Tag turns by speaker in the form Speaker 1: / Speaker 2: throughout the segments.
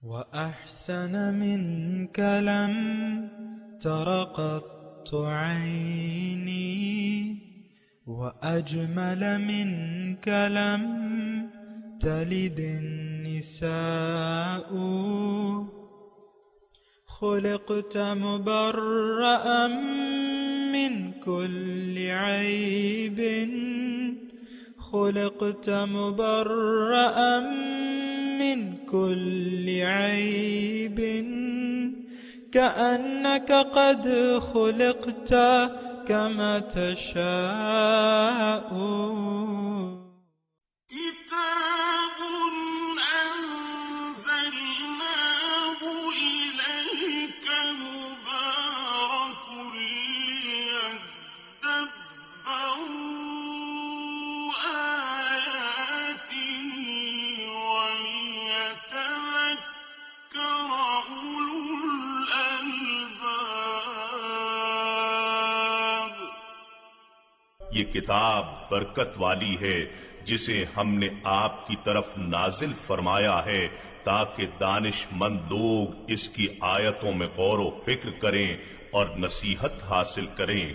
Speaker 1: وأحسن منك لم تر قط عيني وأجمل منك لم تلد النساء خلقت مبرأ من كل عيب خلقت مبرأ من كل عيب كأنك قد خلقت كما تشاء
Speaker 2: كتاب أنزلناه إليك مبارك ليدبروا آياته وليتذكر أولو الألباب۔
Speaker 3: یہ کتاب برکت والی ہے جسے ہم نے آپ کی طرف نازل فرمایا ہے تاکہ دانش مند لوگ اس کی آیتوں میں غور و فکر کریں اور نصیحت حاصل کریں۔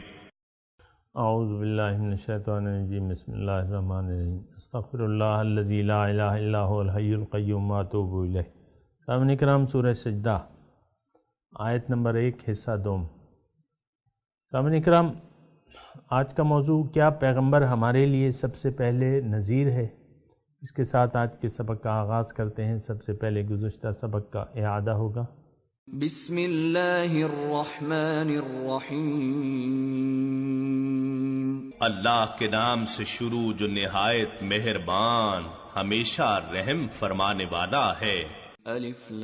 Speaker 4: اعوذ باللہ من الشیطان الرجیم، بسم اللہ الرحمن الرحیم، استغفر اللہ الذی لا الہ الا هو الحی القیوم واتوب الیہ۔ سامعین کرام، سورہ سجدہ آیت نمبر 1 حصہ 2۔ سامعین کرام، آج کا موضوع کیا پیغمبر ہمارے لیے سب سے پہلے نذیر ہے؟ اس کے ساتھ آج کے سبق کا آغاز کرتے ہیں۔ سب سے پہلے گزشتہ سبق کا اعادہ ہوگا۔
Speaker 5: بسم اللہ الرحمن الرحیم،
Speaker 3: اللہ کے نام سے شروع جو نہایت مہربان ہمیشہ رحم فرمانے والا ہے۔
Speaker 5: الف لام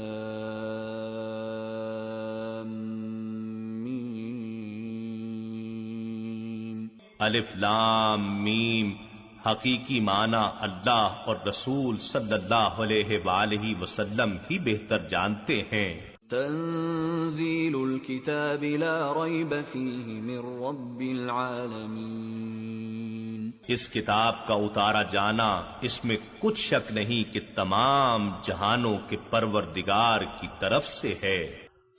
Speaker 5: میم۔
Speaker 3: الف لام میم، حقیقی معنی اللہ اور رسول صلی اللہ علیہ وآلہ وسلم ہی بہتر جانتے ہیں۔
Speaker 5: تنزیل الکتاب لا ریب فیہ من رب العالمین،
Speaker 3: اس کتاب کا اتارا جانا اس میں کچھ شک نہیں کہ تمام جہانوں کے پروردگار کی طرف سے ہے۔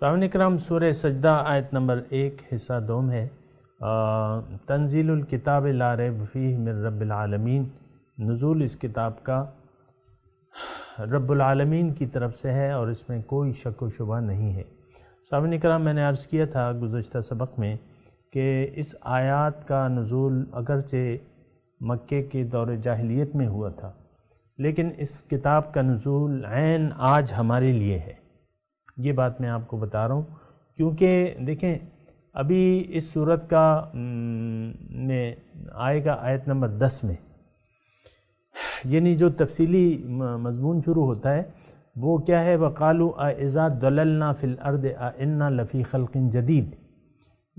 Speaker 4: سامعین کرام، سورہ سجدہ آیت نمبر 1 حصہ 2 ہے۔ تنزیل الکتاب لا ریب فیہ من رب العالمین، نزول اس کتاب کا رب العالمین کی طرف سے ہے اور اس میں کوئی شک و شبہ نہیں ہے۔ سامعین کرام، میں نے عرض کیا تھا گزشتہ سبق میں کہ اس آیات کا نزول اگرچہ مکے کے دور جاہلیت میں ہوا تھا، لیکن اس کتاب کا نزول عین آج ہمارے لیے ہے۔ یہ بات میں آپ کو بتا رہا ہوں کیونکہ دیکھیں ابھی اس صورت کا میں آئے گا آیت نمبر 10 میں، یعنی جو تفصیلی مضمون شروع ہوتا ہے وہ کیا ہے؟ وَقَالُوا أَإِذَا ضَلَلْنَا فِي الْأَرْضِ أَإِنَّا لَفِي خَلْقٍ جَدِيدٍ،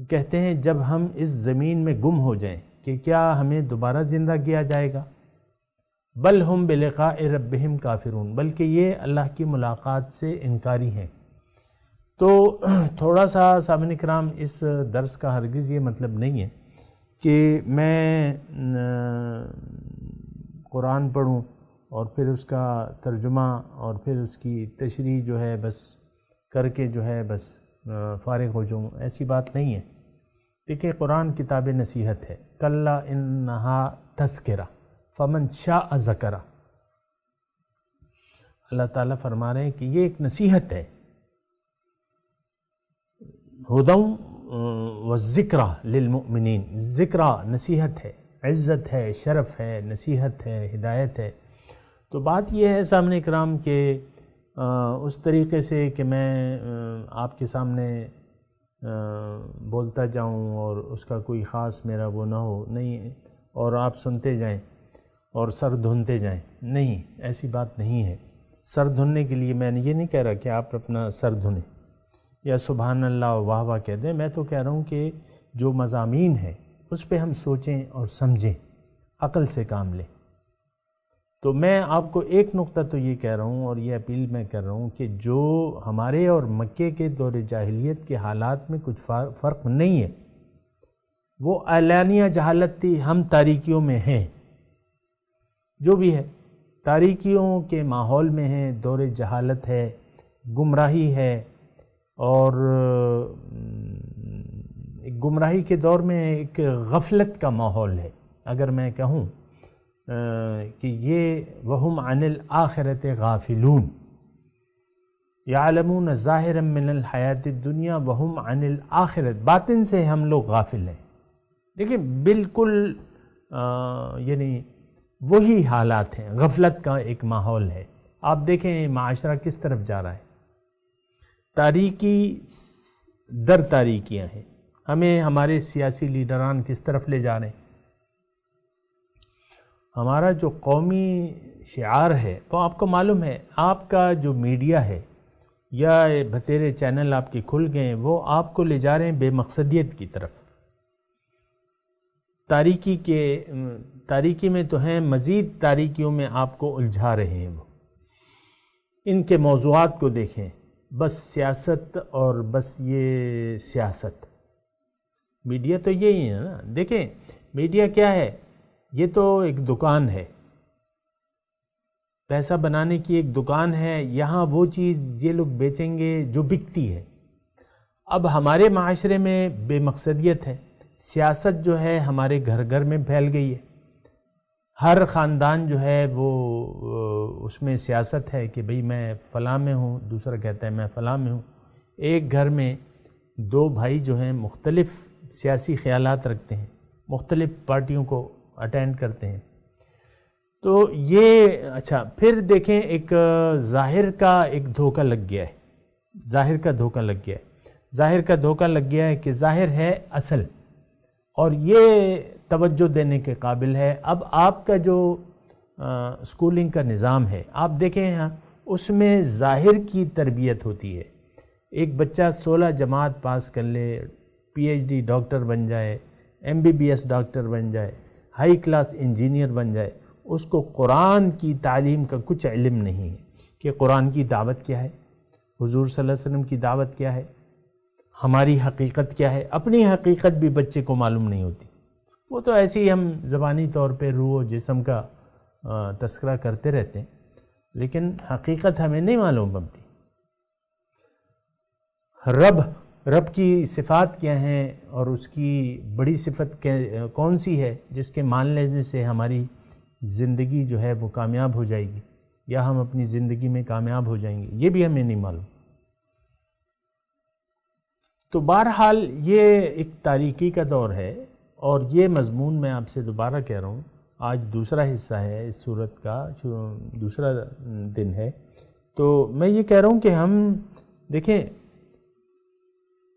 Speaker 4: کہتے ہیں جب ہم اس زمین میں گم ہو جائیں کہ کیا ہمیں دوبارہ زندہ کیا جائے گا؟ بل ہم بلقاء ربہم کافرون، بلکہ یہ اللہ کی ملاقات سے انکاری ہیں۔ تو تھوڑا سا سامعین کرام، اس درس کا ہرگز یہ مطلب نہیں ہے کہ میں قرآن پڑھوں اور پھر اس کا ترجمہ اور پھر اس کی تشریح جو ہے بس کر کے جو ہے بس فارغ ہو جاؤں، ایسی بات نہیں ہے۔ دیکھیں قرآن کتاب نصیحت ہے، کلا انہا تذکرہ فمن شاء ذکرہ، اللہ تعالیٰ فرما رہے ہیں کہ یہ ایک نصیحت ہے، ہدی والذکریٰ للمؤمنین، ذکرہ نصیحت ہے، عزت ہے، شرف ہے، نصیحت ہے، ہدایت ہے۔ تو بات یہ ہے سامنے کرام کہ اس طریقے سے کہ میں آپ کے سامنے بولتا جاؤں اور اس کا کوئی خاص میرا وہ نہ ہو، نہیں ہے، اور آپ سنتے جائیں اور سر دھنتے جائیں، نہیں، ایسی بات نہیں ہے۔ سر دھننے کے لیے میں نے یہ نہیں کہہ رہا کہ آپ اپنا سر دھنیں یا سبحان اللہ واہ واہ کہہ دیں، میں تو کہہ رہا ہوں کہ جو مضامین ہیں اس پہ ہم سوچیں اور سمجھیں، عقل سے کام لیں۔ تو میں آپ کو ایک نقطہ تو یہ کہہ رہا ہوں اور یہ اپیل میں کر رہا ہوں کہ جو ہمارے اور مکے کے دور جاہلیت کے حالات میں کچھ فرق نہیں ہے، وہ اعلانیہ جہالت تھی، ہم تاریکیوں میں ہیں، جو بھی ہے تاریکیوں کے ماحول میں ہیں، دور جہالت ہے، گمراہی ہے، اور گمراہی کے دور میں ایک غفلت کا ماحول ہے. اگر میں کہوں کہ یہ وَهُمْ عَنِ الْآخِرَةِ غَافِلُونَ يَعْلَمُونَ ظَاهِرًا مِّنَ الْحَيَاةِ الدُّنْيَا وَهُمْ عَنِ الْآخِرَةِ، باطن سے ہم لوگ غافل ہیں. دیکھیں بالکل یعنی وہی حالات ہیں، غفلت کا ایک ماحول ہے. آپ دیکھیں معاشرہ کس طرف جا رہا ہے، تاریکی در تاریکیاں ہیں. ہمیں ہمارے سیاسی لیڈران کس طرف لے جا رہے ہیں. ہمارا جو قومی شعار ہے وہ آپ کو معلوم ہے، آپ کا جو میڈیا ہے یا بتیرے چینل آپ کے کھل گئے وہ آپ کو لے جا رہے ہیں بے مقصدیت کی طرف. تاریکی میں تو ہیں، مزید تاریکیوں میں آپ کو الجھا رہے ہیں. وہ ان کے موضوعات کو دیکھیں، بس سیاست اور بس یہ سیاست. میڈیا تو یہی ہے نا. دیکھیں میڈیا کیا ہے، یہ تو ایک دکان ہے، پیسہ بنانے کی ایک دکان ہے. یہاں وہ چیز یہ لوگ بیچیں گے جو بکتی ہے. اب ہمارے معاشرے میں بے مقصدیت ہے، سیاست جو ہے ہمارے گھر گھر میں پھیل گئی ہے. ہر خاندان جو ہے وہ اس میں سیاست ہے کہ بھئی میں فلاں میں ہوں، دوسرا کہتا ہے میں فلاں میں ہوں. ایک گھر میں دو بھائی جو ہیں مختلف سیاسی خیالات رکھتے ہیں، مختلف پارٹیوں کو اٹینڈ کرتے ہیں. تو یہ اچھا پھر دیکھیں ایک ظاہر کا ایک دھوکہ لگ گیا ہے. ظاہر کا دھوکہ لگ گیا ہے. ظاہر کا دھوکہ لگ گیا ہے کہ ظاہر ہے اصل، اور یہ توجہ دینے کے قابل ہے. اب آپ کا جو اسکولنگ کا نظام ہے آپ دیکھیں یہاں، اس میں ظاہر کی تربیت ہوتی ہے. ایک بچہ 16 جماعت پاس کر لے، پی ایچ ڈی ڈاکٹر بن جائے، M B B S doctor بن جائے، ہائی کلاس انجینئر بن جائے، اس کو قرآن کی تعلیم کا کچھ علم نہیں ہے کہ قرآن کی دعوت کیا ہے، حضور صلی اللہ علیہ وسلم کی دعوت کیا ہے، ہماری حقیقت کیا ہے. اپنی حقیقت بھی بچے کو معلوم نہیں ہوتی. وہ تو ایسے ہی ہم زبانی طور پہ روح و جسم کا تذکرہ کرتے رہتے ہیں، لیکن حقیقت ہمیں نہیں معلوم بنتی. رب کی صفات کیا ہیں اور اس کی بڑی صفت کون سی ہے جس کے مان لینے سے ہماری زندگی جو ہے وہ کامیاب ہو جائے گی یا ہم اپنی زندگی میں کامیاب ہو جائیں گے، یہ بھی ہمیں نہیں معلوم. تو بہرحال یہ ایک تاریکی کا دور ہے، اور یہ مضمون میں آپ سے دوبارہ کہہ رہا ہوں. آج دوسرا حصہ ہے اس سورت کا، دوسرا دن ہے. تو میں یہ کہہ رہا ہوں کہ ہم دیکھیں،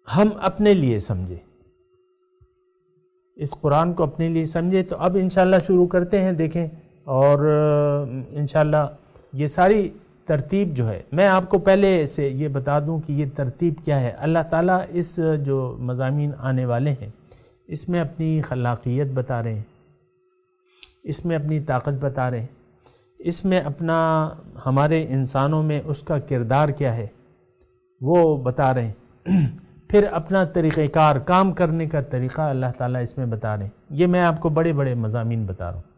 Speaker 4: ہم اپنے لیے سمجھیں، اس قرآن کو اپنے لیے سمجھیں. تو اب انشاءاللہ شروع کرتے ہیں. دیکھیں، اور انشاءاللہ یہ ساری ترتیب جو ہے، میں آپ کو پہلے سے یہ بتا دوں کہ یہ ترتیب کیا ہے. اللہ تعالیٰ اس جو مضامین آنے والے ہیں اس میں اپنی خلاقیت بتا رہے ہیں، اس میں اپنی طاقت بتا رہے ہیں، اس میں اپنا ہمارے انسانوں میں اس کا کردار کیا ہے وہ بتا رہے ہیں. پھر اپنا طریقہ کار، کام کرنے کا طریقہ اللہ تعالیٰ اس میں بتا رہے ہیں. یہ میں آپ کو بڑے بڑے مضامین بتا رہا ہوں.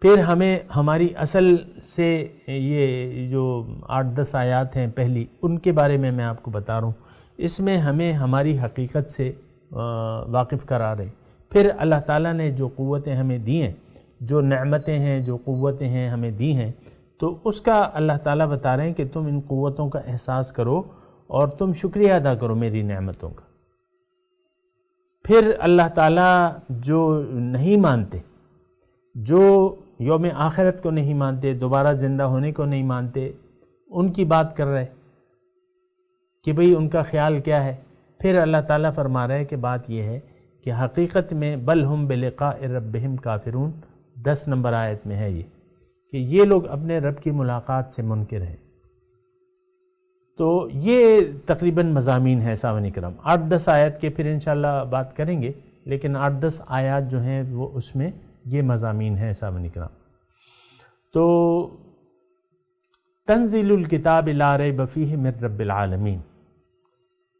Speaker 4: پھر ہمیں ہماری اصل سے یہ جو 8-10 آیات ہیں پہلی، ان کے بارے میں آپ کو بتا رہا ہوں. اس میں ہمیں ہماری حقیقت سے واقف کرا رہے. پھر اللہ تعالیٰ نے جو قوتیں ہمیں دی ہیں، جو نعمتیں ہیں، جو قوتیں ہیں ہمیں دی ہیں، تو اس کا اللہ تعالیٰ بتا رہے ہیں کہ تم ان قوتوں کا احساس کرو اور تم شکریہ ادا کرو میری نعمتوں کا. پھر اللہ تعالیٰ جو نہیں مانتے، جو یوم آخرت کو نہیں مانتے، دوبارہ زندہ ہونے کو نہیں مانتے، ان کی بات کر رہے کہ بھئی ان کا خیال کیا ہے. پھر اللہ تعالیٰ فرما رہے کہ بات یہ ہے کہ حقیقت میں بل ہم بلقاء ربہم کافرون، 10 نمبر آیت میں ہے یہ کہ یہ لوگ اپنے رب کی ملاقات سے منکر ہیں. تو یہ تقریباً مضامین ہیں سامعین کرام. 8-10 آیت کے پھر انشاءاللہ بات کریں گے، لیکن 8-10 آیات جو ہیں وہ اس میں یہ مضامین ہیں سامعین کرام. تو تنزیل الکتاب لا ریب فیہ من رب العالمین.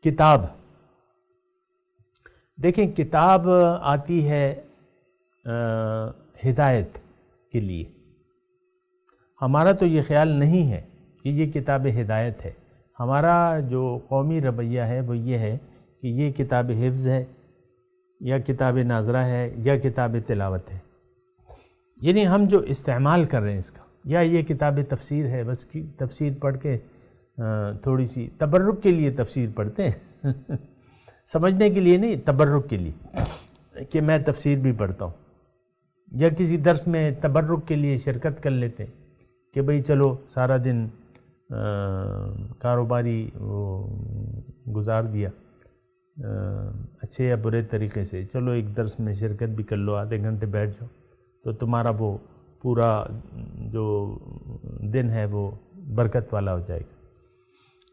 Speaker 4: کتاب، دیکھیں کتاب آتی ہے ہدایت کے لیے. ہمارا تو یہ خیال نہیں ہے کہ یہ کتاب ہدایت ہے. ہمارا جو قومی رویہ ہے وہ یہ ہے کہ یہ کتاب حفظ ہے یا کتاب ناظرہ ہے یا کتاب تلاوت ہے. یعنی ہم جو استعمال کر رہے ہیں اس کا، یا یہ کتاب تفسیر ہے، بس تفسیر پڑھ کے تھوڑی سی تبرک کے لیے تفسیر پڑھتے ہیں سمجھنے کے لیے نہیں، تبرک کے لیے کہ میں تفسیر بھی پڑھتا ہوں، یا کسی درس میں تبرک کے لیے شرکت کر لیتے ہیں کہ بھئی چلو سارا دن کاروباری گزار دیا اچھے یا برے طریقے سے، چلو ایک درس میں شرکت بھی کر لو، آدھے گھنٹے بیٹھ جاؤ، تو تمہارا وہ پورا جو دن ہے وہ برکت والا ہو جائے گا.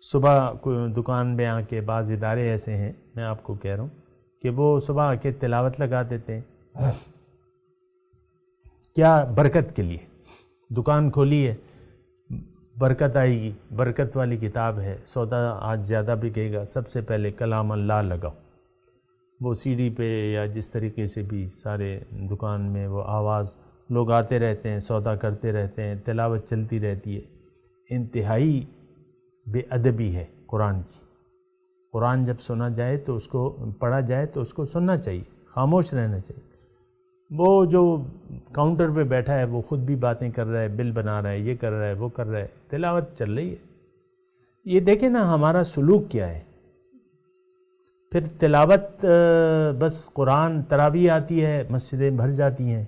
Speaker 4: صبح دکان میں آ کے بعض ادارے ایسے ہیں، میں آپ کو کہہ رہا ہوں کہ وہ صبح آ کے تلاوت لگا دیتے ہیں. کیا؟ برکت کے لیے. دکان کھولی ہے، برکت آئے گی، برکت والی کتاب ہے، سودا آج زیادہ بکے گا، سب سے پہلے کلام اللہ لگاؤ. وہ سی ڈی پہ یا جس طریقے سے بھی سارے دکان میں وہ آواز، لوگ آتے رہتے ہیں، سودا کرتے رہتے ہیں، تلاوت چلتی رہتی ہے. انتہائی بے ادبی ہے قرآن کی. قرآن جب سنا جائے تو اس کو پڑھا جائے تو اس کو سننا چاہیے، خاموش رہنا چاہیے. وہ جو کاؤنٹر پہ بیٹھا ہے وہ خود بھی باتیں کر رہا ہے، بل بنا رہا ہے، یہ کر رہا ہے، وہ کر رہا ہے، تلاوت چل رہی ہے. یہ دیکھیں نا ہمارا سلوک کیا ہے. پھر تلاوت بس قرآن، تراویح آتی ہے، مسجدیں بھر جاتی ہیں،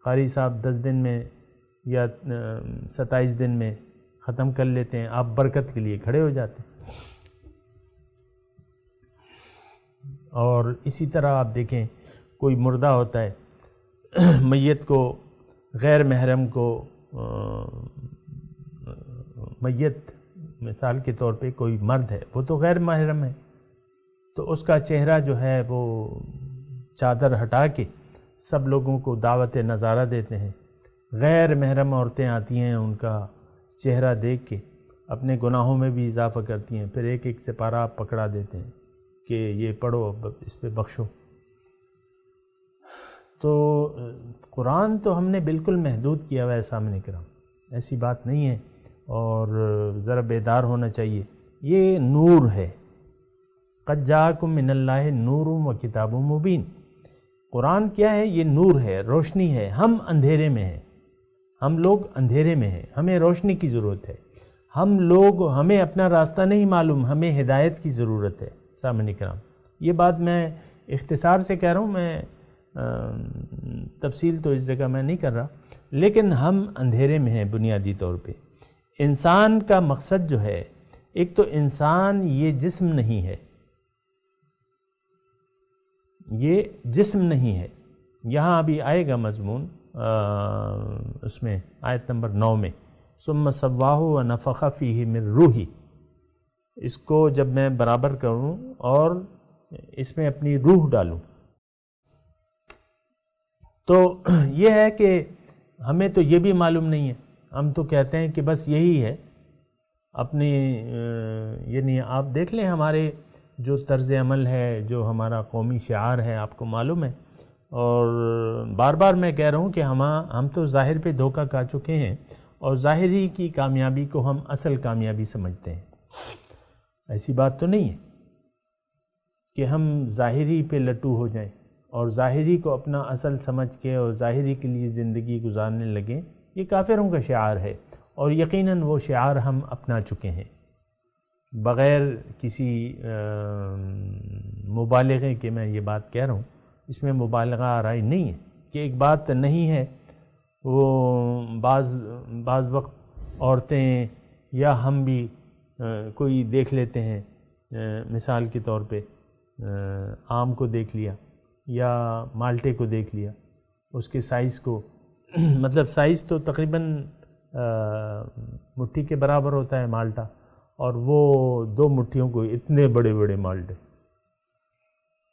Speaker 4: قاری صاحب 10 دن میں یا 27 دن میں ختم کر لیتے ہیں، آپ برکت کے لیے کھڑے ہو جاتے ہیں. اور اسی طرح آپ دیکھیں کوئی مردہ ہوتا ہے، میت کو، غیر محرم کو، میت مثال کے طور پہ کوئی مرد ہے، وہ تو غیر محرم ہے، تو اس کا چہرہ جو ہے وہ چادر ہٹا کے سب لوگوں کو دعوت نظارہ دیتے ہیں. غیر محرم عورتیں آتی ہیں، ان کا چہرہ دیکھ کے اپنے گناہوں میں بھی اضافہ کرتی ہیں، پھر ایک ایک سپارہ پکڑا دیتے ہیں کہ یہ پڑھو، اس پہ بخشو. تو قرآن تو ہم نے بالکل محدود کیا ہوا ہے سامنے کرام، ایسی بات نہیں ہے، اور ذرا بیدار ہونا چاہیے. یہ نور ہے. قد جاءکم من اللہ نور و کتاب مبین. قرآن کیا ہے؟ یہ نور ہے، روشنی ہے. ہم اندھیرے میں ہیں، ہم لوگ اندھیرے میں ہیں، ہمیں روشنی کی ضرورت ہے. ہمیں اپنا راستہ نہیں معلوم، ہمیں ہدایت کی ضرورت ہے. سامنے کرام یہ بات میں اختصار سے کہہ رہا ہوں، میں تفصیل تو اس جگہ میں نہیں کر رہا، لیکن ہم اندھیرے میں ہیں بنیادی طور پہ. انسان کا مقصد جو ہے، ایک تو انسان یہ جسم نہیں ہے، یہ جسم نہیں ہے. یہاں ابھی آئے گا مضمون اس میں آیت نمبر 9 میں، ثم سواہ ونفخ فیہ من روحی. اس کو جب میں برابر کروں اور اس میں اپنی روح ڈالوں، تو یہ ہے کہ ہمیں تو یہ بھی معلوم نہیں ہے. ہم تو کہتے ہیں کہ بس یہی ہے اپنی، یعنی آپ دیکھ لیں ہمارے جو طرز عمل ہے، جو ہمارا قومی شعار ہے، آپ کو معلوم ہے. اور بار بار میں کہہ رہا ہوں کہ ہم تو ظاہر پہ دھوکہ کھا چکے ہیں، اور ظاہری کی کامیابی کو ہم اصل کامیابی سمجھتے ہیں. ایسی بات تو نہیں ہے کہ ہم ظاہری پہ لٹو ہو جائیں اور ظاہری کو اپنا اصل سمجھ کے اور ظاہری کے لیے زندگی گزارنے لگیں. یہ کافروں کا شعار ہے، اور یقیناً وہ شعار ہم اپنا چکے ہیں بغیر کسی مبالغے کے. میں یہ بات کہہ رہا ہوں، اس میں مبالغہ آرائی نہیں ہے کہ ایک بات نہیں ہے. وہ بعض وقت عورتیں یا ہم بھی کوئی دیکھ لیتے ہیں، مثال کے طور پہ آم کو دیکھ لیا یا مالٹے کو دیکھ لیا، اس کے سائز کو مطلب سائز تو تقریباً مٹھی کے برابر ہوتا ہے مالٹا، اور وہ 2 مٹھیوں کو اتنے بڑے بڑے مالٹے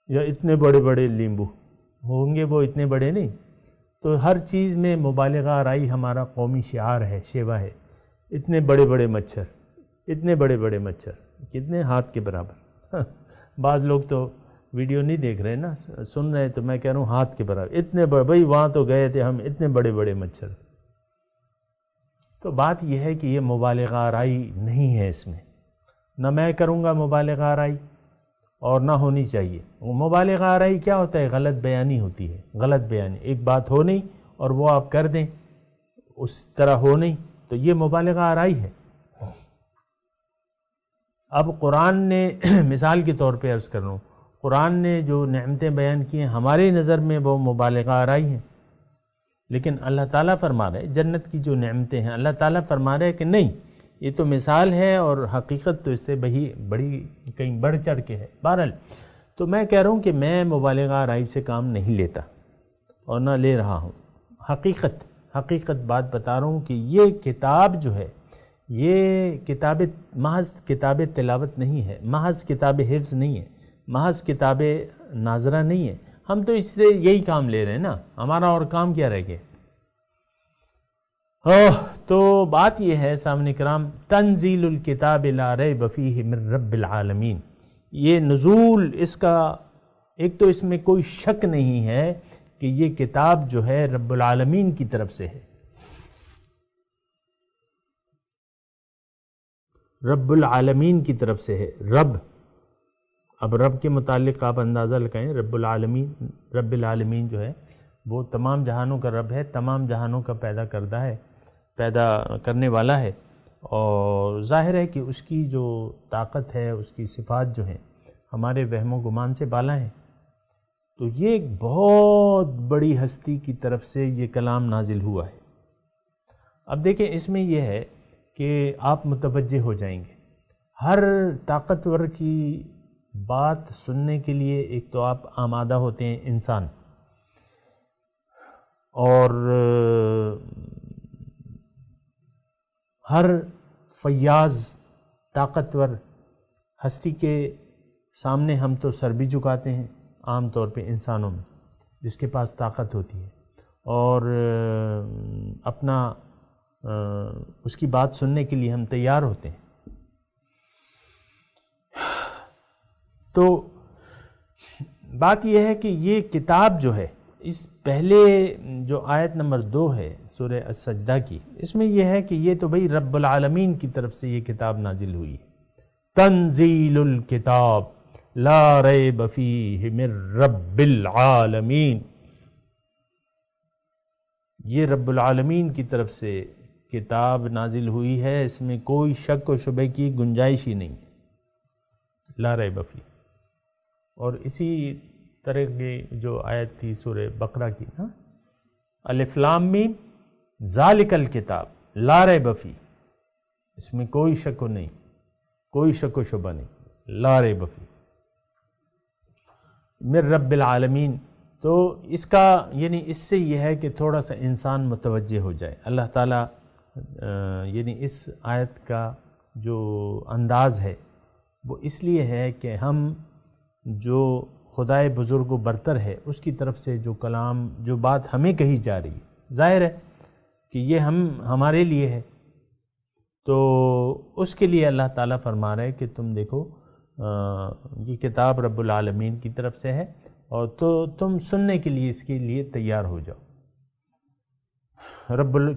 Speaker 4: یا اتنے بڑے بڑے لیمبو ہوں گے، وہ اتنے بڑے نہیں. تو ہر چیز میں مبالغہ آرائی ہمارا قومی شعار ہے، شیوا ہے. اتنے بڑے بڑے مچھر، اتنے بڑے بڑے مچھر، کتنے ہاتھ کے برابر. بعض لوگ تو ویڈیو نہیں دیکھ رہے نا، سن رہے، تو میں کہہ رہا ہوں ہاتھ کے برابر اتنے بڑے. بھائی وہاں تو گئے تھے ہم، اتنے بڑے بڑے مچھر. تو بات یہ ہے کہ یہ مبالغہ آرائی نہیں ہے، اس میں نہ میں کروں گا مبالغہ آرائی اور نہ ہونی چاہیے۔ مبالغہ آرائی کیا ہوتا ہے؟ غلط بیانی ہوتی ہے، غلط بیانی، ایک بات ہو نہیں اور وہ آپ کر دیں اس طرح ہو نہیں، تو یہ مبالغہ آرائی ہے۔ اب قرآن نے مثال کے طور پہ عرض کر رہا ہوں، قرآن نے جو نعمتیں بیان کی ہیں ہماری نظر میں وہ مبالغہ آرائی ہیں، لیکن اللہ تعالیٰ فرما رہے جنت کی جو نعمتیں ہیں، اللہ تعالیٰ فرما رہے کہ نہیں، یہ تو مثال ہے اور حقیقت تو اس سے بڑی کہیں بڑھ چڑھ کے ہے۔ بہرحال تو میں کہہ رہا ہوں کہ میں مبالغہ آرائی سے کام نہیں لیتا اور نہ لے رہا ہوں، حقیقت بات بتا رہا ہوں کہ یہ کتاب جو ہے یہ محض کتاب تلاوت نہیں ہے، محض کتاب حفظ نہیں ہے، محض کتاب ناظرہ نہیں ہے، ہم تو اس سے یہی کام لے رہے ہیں نا، ہمارا اور کام کیا رہ گیا؟ تو بات یہ ہے سامعین کرام، تنزیل الکتاب لا ریب فیہ من رب العالمین، یہ نزول اس کا ایک تو اس میں کوئی شک نہیں ہے کہ یہ کتاب جو ہے رب العالمین کی طرف سے ہے، رب العالمین کی طرف سے ہے۔ اب رب کے متعلق آپ اندازہ لگائیں، رب العالمین جو ہے وہ تمام جہانوں کا رب ہے، تمام جہانوں کا پیدا کرنے والا ہے، اور ظاہر ہے کہ اس کی جو طاقت ہے، اس کی صفات جو ہیں ہمارے وہم و گمان سے بالا ہیں، تو یہ ایک بہت بڑی ہستی کی طرف سے یہ کلام نازل ہوا ہے۔ اب دیکھیں اس میں یہ ہے کہ آپ متوجہ ہو جائیں گے، ہر طاقتور کی بات سننے کے لیے ایک تو آپ آمادہ ہوتے ہیں انسان، اور ہر فیاض طاقتور ہستی کے سامنے ہم تو سر بھی جھکاتے ہیں عام طور پہ انسانوں میں، جس کے پاس طاقت ہوتی ہے، اور اپنا اس کی بات سننے کے لیے ہم تیار ہوتے ہیں۔ تو بات یہ ہے کہ یہ کتاب جو ہے، اس پہلے جو آیت نمبر 2 ہے سورہ السجدہ کی، اس میں یہ ہے کہ یہ تو بھئی رب العالمین کی طرف سے یہ کتاب نازل ہوئی ہے، تنزیل الکتاب لا ریب فیہ من رب العالمین، یہ رب العالمین کی طرف سے کتاب نازل ہوئی ہے، اس میں کوئی شک و شبہ کی گنجائش ہی نہیں ہے، لا ریب فیہ۔ اور اسی طرح کی جو آیت تھی سورہ بقرہ کی نا، الف لام میم ذالک الکتاب لا ریب فیہ، اس میں کوئی شک و نہیں، کوئی شک و شبہ نہیں، لا ریب فیہ من رب العالمین۔ تو اس کا یعنی اس سے یہ ہے کہ تھوڑا سا انسان متوجہ ہو جائے۔ اللہ تعالیٰ یعنی اس آیت کا جو انداز ہے وہ اس لیے ہے کہ ہم جو خدائے بزرگ و برتر ہے اس کی طرف سے جو کلام، جو بات ہمیں کہی جا رہی ہے، ظاہر ہے کہ یہ ہمارے لیے ہے، تو اس کے لیے اللہ تعالیٰ فرما رہا ہے کہ تم دیکھو یہ کتاب رب العالمین کی طرف سے ہے، اور تو تم سننے کے لیے اس کے لیے تیار ہو جاؤ،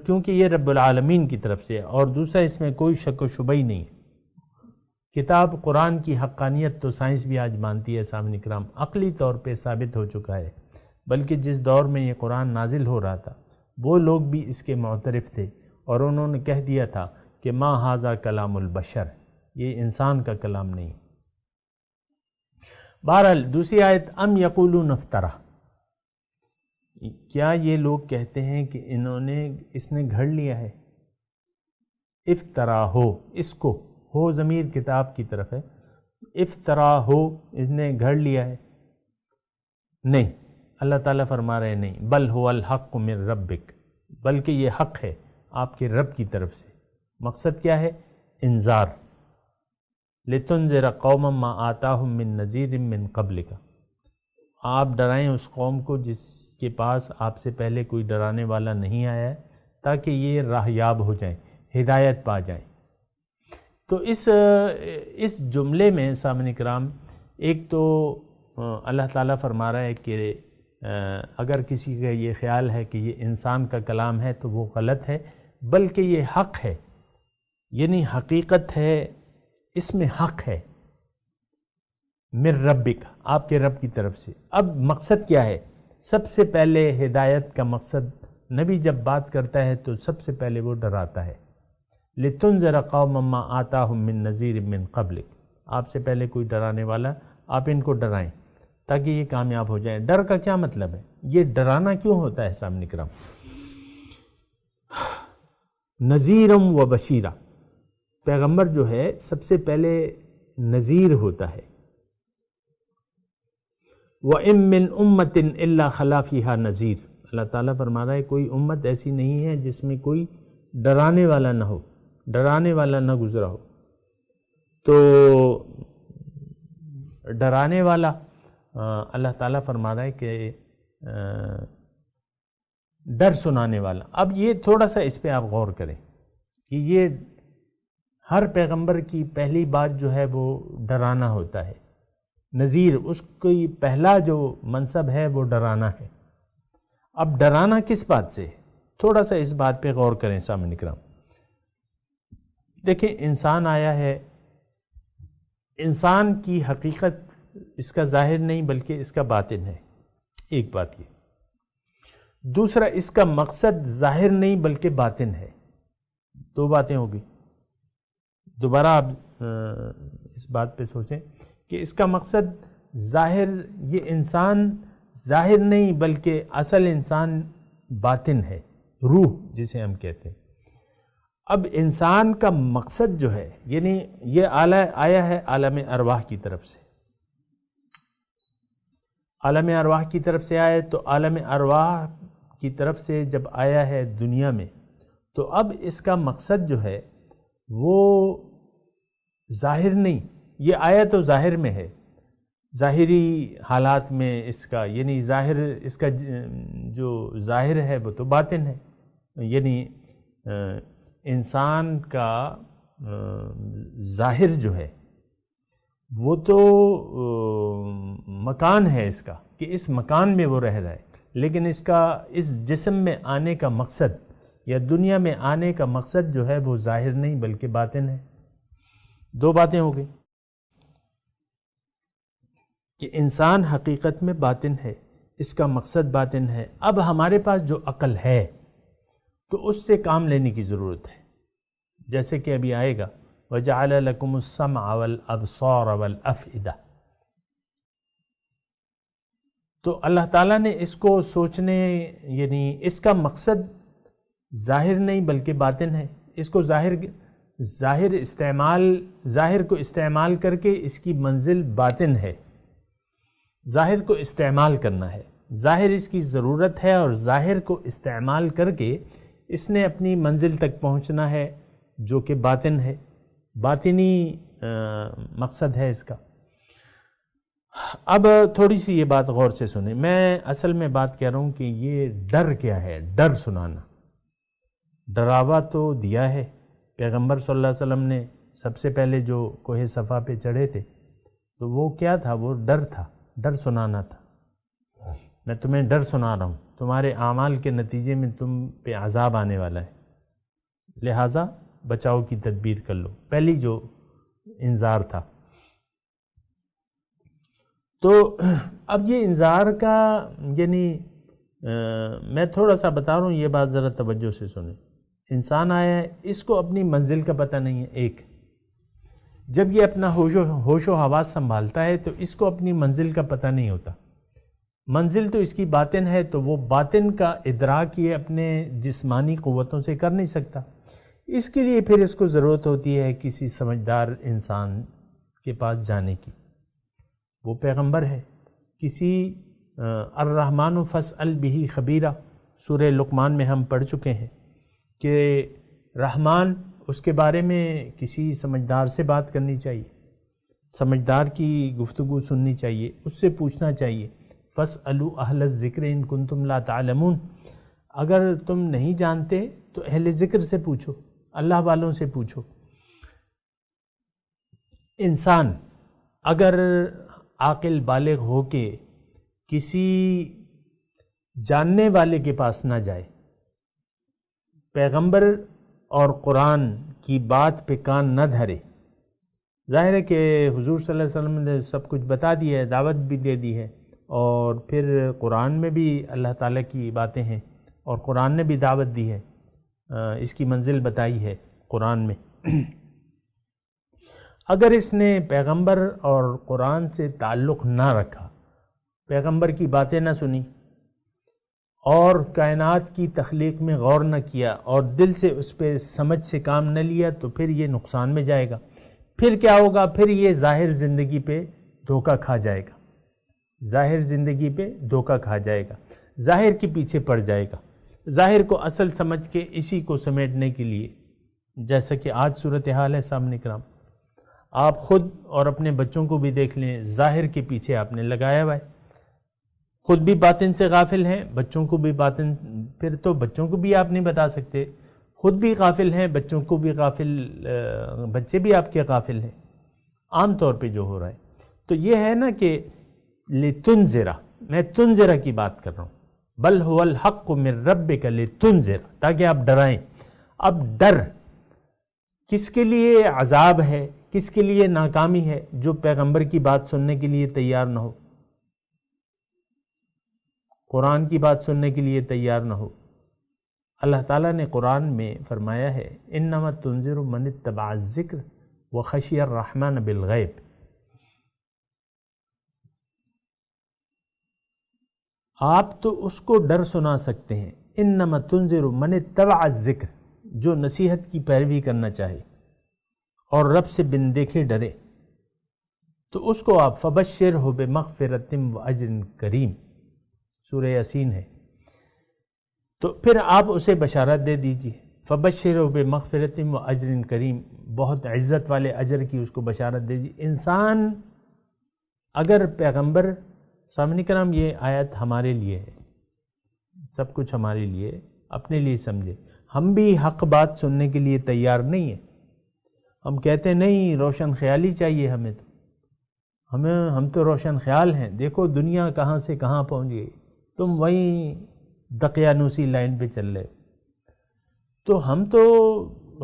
Speaker 4: کیونکہ یہ رب العالمین کی طرف سے ہے، اور دوسرا اس میں کوئی شک و شبہ ہی نہیں ہے۔ کتاب قرآن کی حقانیت تو سائنس بھی آج مانتی ہے سامعین کرام، عقلی طور پہ ثابت ہو چکا ہے، بلکہ جس دور میں یہ قرآن نازل ہو رہا تھا وہ لوگ بھی اس کے معترف تھے، اور انہوں نے کہہ دیا تھا کہ ما ھذا کلام البشر، یہ انسان کا کلام نہیں۔ بہرحال دوسری آیت، ام یقولون افترا، کیا یہ لوگ کہتے ہیں کہ اس نے گھڑ لیا ہے؟ افترا ہو، اس کو ہو ضمیر کتاب کی طرف ہے، افترا ہو، اس نے گھڑ لیا ہے؟ نہیں، اللہ تعالیٰ فرما رہے نہیں، بل هو الحق من ربک، بلکہ یہ حق ہے آپ کے رب کی طرف سے۔ مقصد کیا ہے؟ انذار، لتنذر قوما ما آتاہم من نذیر من قبلک، آپ ڈرائیں اس قوم کو جس کے پاس آپ سے پہلے کوئی ڈرانے والا نہیں آیا ہے، تاکہ یہ راہیاب ہو جائیں، ہدایت پا جائیں۔ تو اس جملے میں سامعین کرام ایک تو اللہ تعالیٰ فرما رہا ہے کہ اگر کسی کا یہ خیال ہے کہ یہ انسان کا کلام ہے تو وہ غلط ہے، بلکہ یہ حق ہے، یعنی حقیقت ہے، اس میں حق ہے، من ربک، آپ کے رب کی طرف سے۔ اب مقصد کیا ہے؟ سب سے پہلے ہدایت کا مقصد، نبی جب بات کرتا ہے تو سب سے پہلے وہ ڈراتا ہے، لِتُنذِرَ قَوْمًا مَّا آتَاهُم مِّن نَذِيرٍ مِّن قَبْلِكَ، آپ سے پہلے کوئی ڈرانے والا، آپ ان کو ڈرائیں تاکہ یہ کامیاب ہو جائیں۔ ڈر کا کیا مطلب ہے؟ یہ ڈرانا کیوں ہوتا ہے سامنے کرام؟ نذیرم و بشیرہ، پیغمبر جو ہے سب سے پہلے نذیر ہوتا ہے۔ وَإِن مِّن أُمَّةٍ إِلَّا خَلَا فِيهَا نَذِيرٌ، اللہ تعالیٰ فرما رہا ہے کوئی امت ایسی نہیں ہے جس میں کوئی ڈرانے والا نہ ہو، ڈرانے والا نہ گزرا ہو۔ تو ڈرانے والا اللہ تعالیٰ فرما رہا ہے کہ ڈر سنانے والا۔ اب یہ تھوڑا سا اس پہ آپ غور کریں کہ یہ ہر پیغمبر کی پہلی بات جو ہے وہ ڈرانا ہوتا ہے۔ نذیر، اس کی پہلا جو منصب ہے وہ ڈرانا ہے۔ اب ڈرانا کس بات سے؟ تھوڑا سا اس بات پہ غور کریں سامعین کرام۔ دیکھیں، انسان آیا ہے، انسان کی حقیقت اس کا ظاہر نہیں بلکہ اس کا باطن ہے، ایک بات یہ۔ دوسرا، اس کا مقصد ظاہر نہیں بلکہ باطن ہے، دو باتیں ہوگی۔ دوبارہ آپ اس بات پہ سوچیں کہ اس کا مقصد ظاہر، یہ انسان ظاہر نہیں بلکہ اصل انسان باطن ہے، روح جسے ہم کہتے ہیں۔ اب انسان کا مقصد جو ہے، یعنی یہ آیا ہے عالم ارواح کی طرف سے، عالم ارواح کی طرف سے آیا، تو عالم ارواح کی طرف سے جب آیا ہے دنیا میں، تو اب اس کا مقصد جو ہے وہ ظاہر نہیں، یہ آیا تو ظاہر میں ہے، ظاہری حالات میں اس کا، یعنی ظاہر، اس کا جو ظاہر ہے وہ تو باطن ہے، یعنی انسان کا ظاہر جو ہے وہ تو مکان ہے اس کا، کہ اس مکان میں وہ رہ رہا ہے، لیکن اس کا اس جسم میں آنے کا مقصد یا دنیا میں آنے کا مقصد جو ہے وہ ظاہر نہیں بلکہ باطن ہے۔ دو باتیں ہو گئی کہ انسان حقیقت میں باطن ہے، اس کا مقصد باطن ہے۔ اب ہمارے پاس جو عقل ہے تو اس سے کام لینے کی ضرورت ہے، جیسے کہ ابھی آئے گا وَجَعَلَ لَكُمُ السَّمْعَ وَالْأَبْصَارَ وَالْأَفْئِدَةَ، تو اللہ تعالیٰ نے اس کو سوچنے، یعنی اس کا مقصد ظاہر نہیں بلکہ باطن ہے، اس کو ظاہر کو استعمال کر کے اس کی منزل باطن ہے، ظاہر کو استعمال کرنا ہے، ظاہر اس کی ضرورت ہے، اور ظاہر کو استعمال کر کے اس نے اپنی منزل تک پہنچنا ہے جو کہ باطن ہے، باطنی مقصد ہے اس کا۔ اب تھوڑی سی یہ بات غور سے سنیں، میں اصل میں بات کہہ رہا ہوں کہ یہ ڈر کیا ہے، ڈر سنانا۔ ڈراوا تو دیا ہے، پیغمبر صلی اللہ علیہ وسلم نے سب سے پہلے جو کوہ صفا پہ چڑھے تھے تو وہ کیا تھا؟ وہ ڈر تھا، ڈر سنانا تھا۔ میں تمہیں ڈر سنا رہا ہوں، تمہارے اعمال کے نتیجے میں تم پہ عذاب آنے والا ہے، لہٰذا بچاؤ کی تدبیر کر لو، پہلی جو انذار تھا۔ تو اب یہ انذار کا، یعنی میں تھوڑا سا بتا رہا ہوں، یہ بات ذرا توجہ سے سنیں۔ انسان آیا ہے، اس کو اپنی منزل کا پتہ نہیں ہے، ایک جب یہ اپنا ہوش و حواس سنبھالتا ہے تو اس کو اپنی منزل کا پتہ نہیں ہوتا، منزل تو اس کی باطن ہے، تو وہ باطن کا ادراک یہ اپنے جسمانی قوتوں سے کر نہیں سکتا، اس کے لیے پھر اس کو ضرورت ہوتی ہے کسی سمجھدار انسان کے پاس جانے کی، وہ پیغمبر ہے۔ کسی الرحمن فاسأل بہ خبیرہ، سورہ لقمان میں ہم پڑھ چکے ہیں کہ رحمان، اس کے بارے میں کسی سمجھدار سے بات کرنی چاہیے، سمجھدار کی گفتگو سننی چاہیے، اس سے پوچھنا چاہیے، فاسألوا اہل الذکر ان کنتم لا تعلمون، اگر تم نہیں جانتے تو اہل ذکر سے پوچھو، اللہ والوں سے پوچھو۔ انسان اگر عاقل بالغ ہو کے کسی جاننے والے کے پاس نہ جائے، پیغمبر اور قرآن کی بات پہ کان نہ دھرے. ظاہر ہے کہ حضور صلی اللہ علیہ وسلم نے سب کچھ بتا دیا ہے، دعوت بھی دے دی ہے، اور پھر قرآن میں بھی اللہ تعالیٰ کی باتیں ہیں اور قرآن نے بھی دعوت دی ہے، اس کی منزل بتائی ہے قرآن میں. اگر اس نے پیغمبر اور قرآن سے تعلق نہ رکھا، پیغمبر کی باتیں نہ سنی اور کائنات کی تخلیق میں غور نہ کیا اور دل سے اس پہ سمجھ سے کام نہ لیا، تو پھر یہ نقصان میں جائے گا. پھر کیا ہوگا؟ پھر یہ ظاہر زندگی پہ دھوکہ کھا جائے گا، ظاہر زندگی پہ دھوکہ کھا جائے گا، ظاہر کے پیچھے پڑ جائے گا، ظاہر کو اصل سمجھ کے اسی کو سمیٹنے کے لیے، جیسا کہ آج صورتحال ہے سامنے کرام. آپ خود اور اپنے بچوں کو بھی دیکھ لیں، ظاہر کے پیچھے آپ نے لگایا ہوا ہے. خود بھی باطن سے غافل ہیں، بچوں کو بھی باطن، پھر تو بچوں کو بھی آپ نہیں بتا سکتے. خود بھی غافل ہیں، بچوں کو بھی غافل، بچے بھی آپ کے غافل ہیں عام طور پہ جو ہو رہا ہے. تو یہ ہے نا کہ لِتُنذِرَ، میں تنذرہ کی بات کر رہا ہوں، بل هو الحق من ربک لِتُنذِرَ، تاکہ آپ ڈرائیں. اب ڈر کس کے لیے عذاب ہے، کس کے لیے ناکامی ہے؟ جو پیغمبر کی بات سننے کے لیے تیار نہ ہو، قرآن کی بات سننے کے لیے تیار نہ ہو. اللہ تعالیٰ نے قرآن میں فرمایا ہے انما تنذر من اتبع الذکر وخشی الرحمن بالغیب. آپ تو اس کو ڈر سنا سکتے ہیں، انما تنذر من اتبع الذکر، جو نصیحت کی پیروی کرنا چاہے اور رب سے بن دیکھے ڈرے، تو اس کو آپ فبشرہ بمغفرۃ واجر کریم، سورہ یاسین ہے. تو پھر آپ اسے بشارت دے دیجئے، فبشرہ بمغفرۃ واجر کریم، بہت عزت والے اجر کی اس کو بشارت دے دیجئے. انسان اگر پیغمبر، سامعین کرام یہ آیت ہمارے لیے ہے، سب کچھ ہمارے لیے، اپنے لیے سمجھے. ہم بھی حق بات سننے کے لیے تیار نہیں ہیں. ہم کہتے ہیں نہیں روشن خیالی چاہیے ہمیں، تو ہم تو روشن خیال ہیں، دیکھو دنیا کہاں سے کہاں پہنچ گئی، تم وہیں دقیانوسی لائن پہ چل رہے. تو ہم تو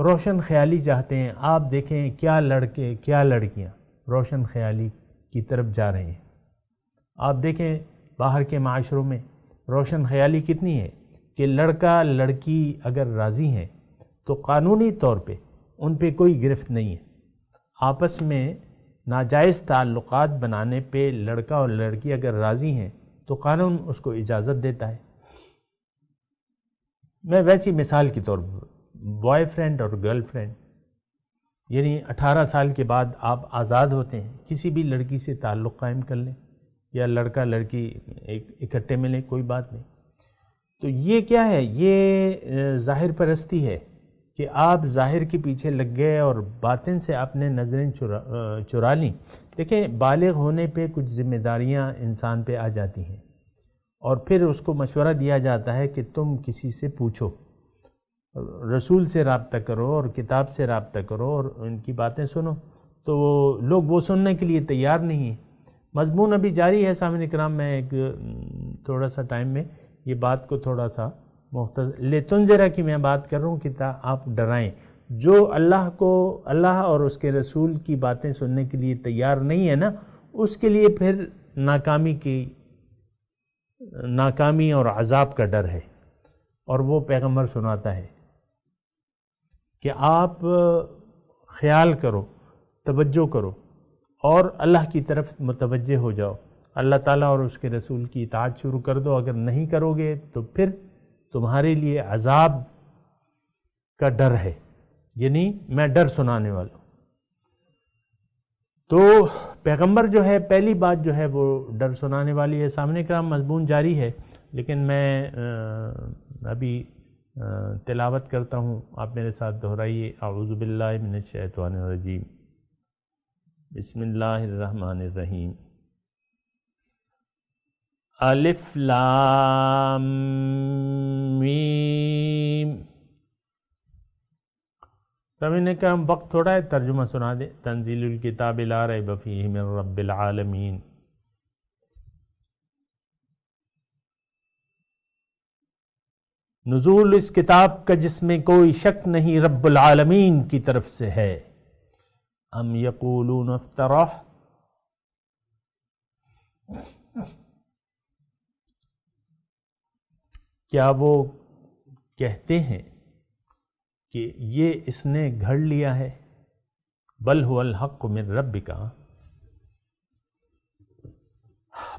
Speaker 4: روشن خیالی چاہتے ہیں. آپ دیکھیں کیا لڑکے کیا لڑکیاں روشن خیالی کی طرف جا رہے ہیں. آپ دیکھیں باہر کے معاشروں میں روشن خیالی کتنی ہے کہ لڑکا لڑکی اگر راضی ہیں تو قانونی طور پہ ان پہ کوئی گرفت نہیں ہے. آپس میں ناجائز تعلقات بنانے پہ لڑکا اور لڑکی اگر راضی ہیں تو قانون اس کو اجازت دیتا ہے. میں ویسی مثال کے طور پر بوائے فرینڈ اور گرل فرینڈ، یعنی 18 سال کے بعد آپ آزاد ہوتے ہیں، کسی بھی لڑکی سے تعلق قائم کر لیں یا لڑکا لڑکی اکٹھے ملیں، کوئی بات نہیں. تو یہ کیا ہے؟ یہ ظاہر پرستی ہے کہ آپ ظاہر کے پیچھے لگ گئے اور باطن سے آپ نے نظریں چرا لیں. دیکھیں بالغ ہونے پہ کچھ ذمہ داریاں انسان پہ آ جاتی ہیں اور پھر اس کو مشورہ دیا جاتا ہے کہ تم کسی سے پوچھو، رسول سے رابطہ کرو اور کتاب سے رابطہ کرو اور ان کی باتیں سنو. تو لوگ وہ سننے کے لیے تیار نہیں ہیں. مضمون ابھی جاری ہے سامعین کرام. میں ایک تھوڑا سا ٹائم میں یہ بات کو تھوڑا سا مختصر لتنذرہ کی میں بات کر رہا ہوں کہ آپ ڈرائیں. جو اللہ اور اس کے رسول کی باتیں سننے کے لیے تیار نہیں ہے نا، اس کے لیے پھر ناکامی اور عذاب کا ڈر ہے. اور وہ پیغمبر سناتا ہے کہ آپ خیال کرو، توجہ کرو اور اللہ کی طرف متوجہ ہو جاؤ، اللہ تعالیٰ اور اس کے رسول کی اطاعت شروع کر دو. اگر نہیں کرو گے تو پھر تمہارے لیے عذاب کا ڈر ہے، یعنی میں ڈر سنانے والا ہوں. تو پیغمبر جو ہے پہلی بات جو ہے وہ ڈر سنانے والی ہے. سامنے کرام مضمون جاری ہے لیکن میں ابھی تلاوت کرتا ہوں، آپ میرے ساتھ دہرائیے. اعوذ باللہ من الشیطان الرجیم، بسم اللہ الرحمن الرحیم. الف لام میم. سمجھنے کا وقت تھوڑا ہے، ترجمہ سنا دیں. تنزیل الکتاب لا ریب فیہ من رب العالمین. نزول اس کتاب کا جس میں کوئی شک نہیں رب العالمین کی طرف سے ہے۔ ام یقولون افترہ، کیا وہ کہتے ہیں کہ یہ اس نے گھڑ لیا ہے؟ بل هو الحق من ربک،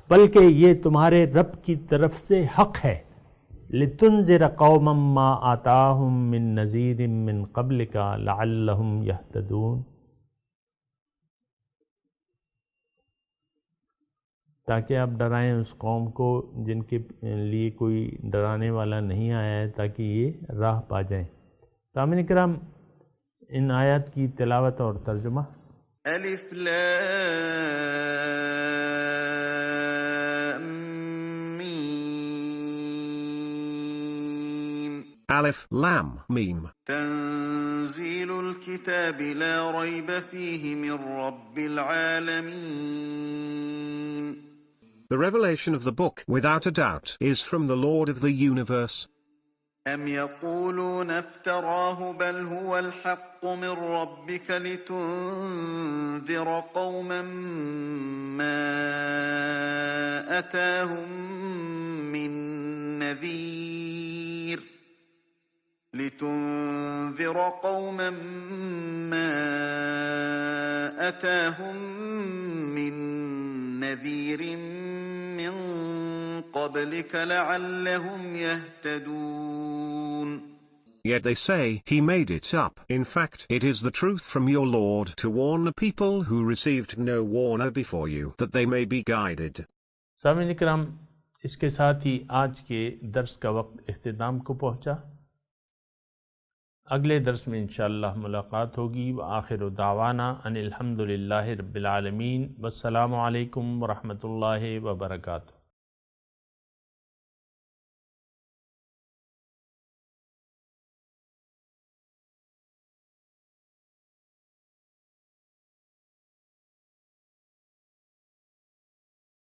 Speaker 4: بلکہ یہ تمہارے رب کی طرف سے حق ہے۔ لتنذر قوما ما آتاہم من نذیر من قبلک لعلہم یہتدون، تاکہ آپ ڈرائیں اس قوم کو جن کے لیے کوئی ڈرانے والا نہیں آیا ہے، تاکہ یہ راہ پا جائیں۔ سامعین کرام، ان آیات کی تلاوت اور ترجمہ۔
Speaker 2: الف لام میم
Speaker 6: Aleph Lam Mim.
Speaker 2: تنزيل الكتاب لا ريب فيه من رب العالمين.
Speaker 6: The revelation of the book, without a doubt, is from the Lord of the universe.
Speaker 2: أم يقولون افتراه بل هو الحق من ربك لتنذر قوما ما أتاهم من نذير من قبلك لعلهم يهتدون.
Speaker 6: Yet they say, he made it up. In fact, it is the truth from your Lord to warn a people who received no warner before you, that they may be guided.
Speaker 4: سامعین اکرام، اس کے ساتھ ہی آج کے درس کا وقت اختتام کو پہنچا۔ اگلے درس میں انشاءاللہ ملاقات ہوگی۔ وآخر دعوانا ان الحمدللہ رب العالمین، والسلام علیکم ورحمۃ اللہ وبرکاتہ۔